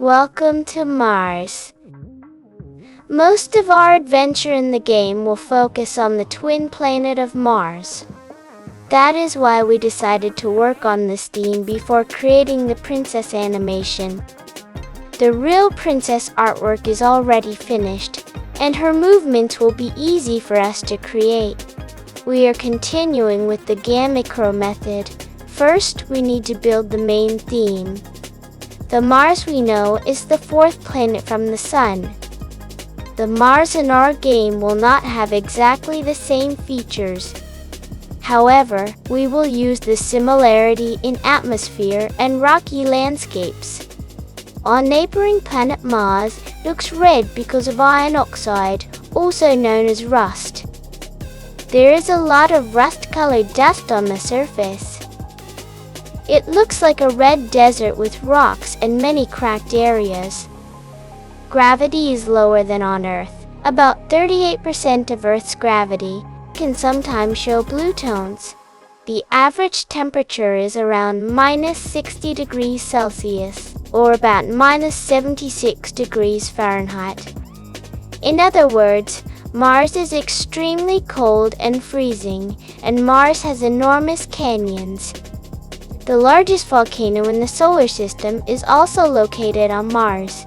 Welcome to Mars. Most of our adventure in the game will focus on the twin planet of Mars. That is why we decided to work on this theme before creating the princess animation. The real princess artwork is already finished, and her movements will be easy for us to create. We are continuing with the ГРОМКИЙ method. First, we need to build the main theme. The Mars we know is the fourth planet from the Sun. The Mars in our game will not have exactly the same features. However, we will use the similarity in atmosphere and rocky landscapes. Our neighboring planet Mars looks red because of iron oxide, also known as rust. There is a lot of rust-colored dust on the surface. It looks like a red desert with rocks and many cracked areas. Gravity is lower than on Earth. About 38% of Earth's gravity can sometimes show blue tones. The average temperature is around -60 degrees Celsius, or about -76 degrees Fahrenheit. In other words, Mars is extremely cold and freezing, and Mars has enormous canyons. The largest volcano in the solar system is also located on Mars.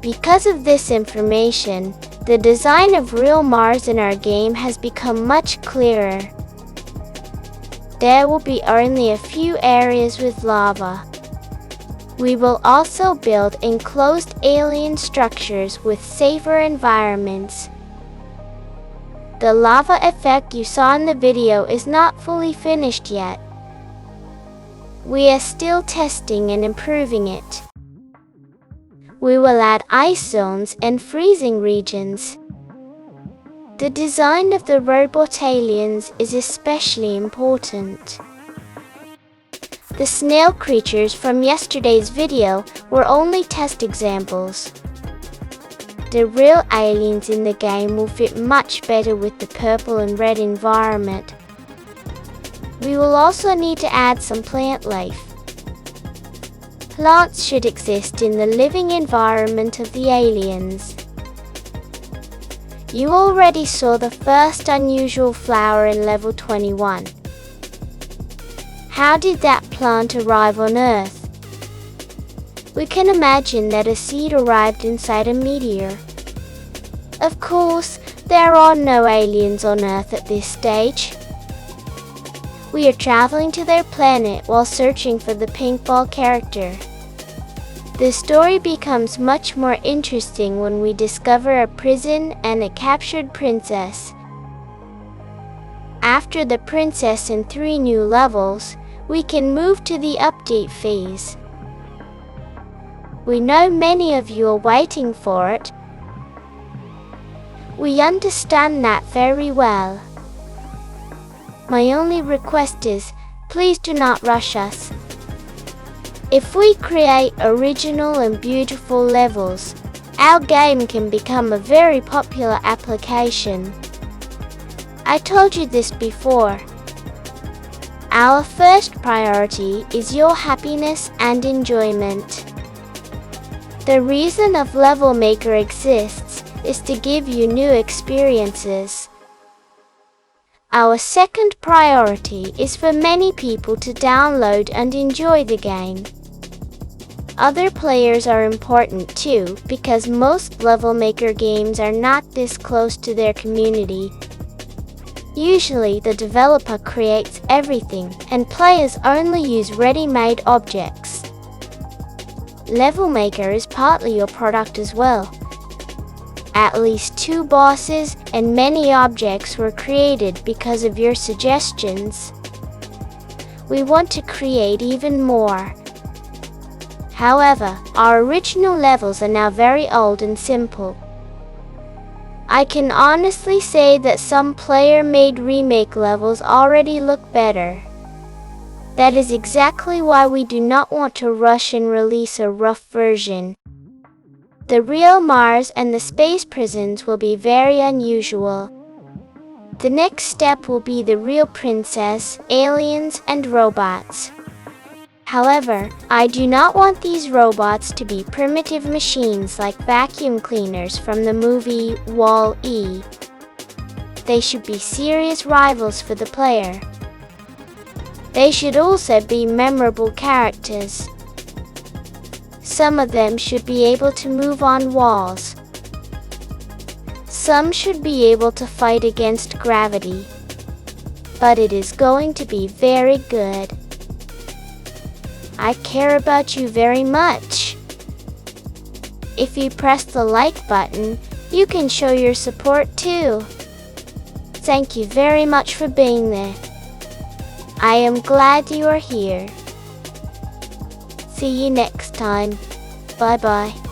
Because of this information, the design of real Mars in our game has become much clearer. There will be only a few areas with lava. We will also build enclosed alien structures with safer environments. The lava effect you saw in the video is not fully finished yet. We are still testing and improving it. We will add ice zones and freezing regions. The design of the robot aliens is especially important. The snail creatures from yesterday's video were only test examples. The real aliens in the game will fit much better with the purple and red environment. We will also need to add some plant life. Plants should exist in the living environment of the aliens. You already saw the first unusual flower in level 21. How did that plant arrive on Earth? We can imagine that a seed arrived inside a meteor. Of course, there are no aliens on Earth at this stage. We are traveling to their planet while searching for the pink ball character. The story becomes much more interesting when we discover a prison and a captured princess. After the princess and 3 new levels, we can move to the update phase. We know many of you are waiting for it. We understand that very well. My only request is, please do not rush us. If we create original and beautiful levels, our game can become a very popular application. I told you this before. Our first priority is your happiness and enjoyment. The reason of levelmaker exists is to give you new experiences. Our second priority is for many people to download and enjoy the game. Other players are important too, because most levelmaker games are not this close to their community. Usually the developer creates everything, and players only use ready-made objects. Levelmaker is partly your product as well. At least 2 bosses and many objects were created because of your suggestions. We want to create even more. However, our original levels are now very old and simple. I can honestly say that some player-made remake levels already look better. That is exactly why we do not want to rush and release a rough version. The real Mars and the space prisons will be very unusual. The next step will be the real princess, aliens, and robots. However, I do not want these robots to be primitive machines like vacuum cleaners from the movie Wall-E. They should be serious rivals for the player. They should also be memorable characters. Some of them should be able to move on walls. Some should be able to fight against gravity. But it is going to be very good. I care about you very much. If you press the like button, you can show your support too. Thank you very much for being there. I am glad you are here. See you next time. Bye bye.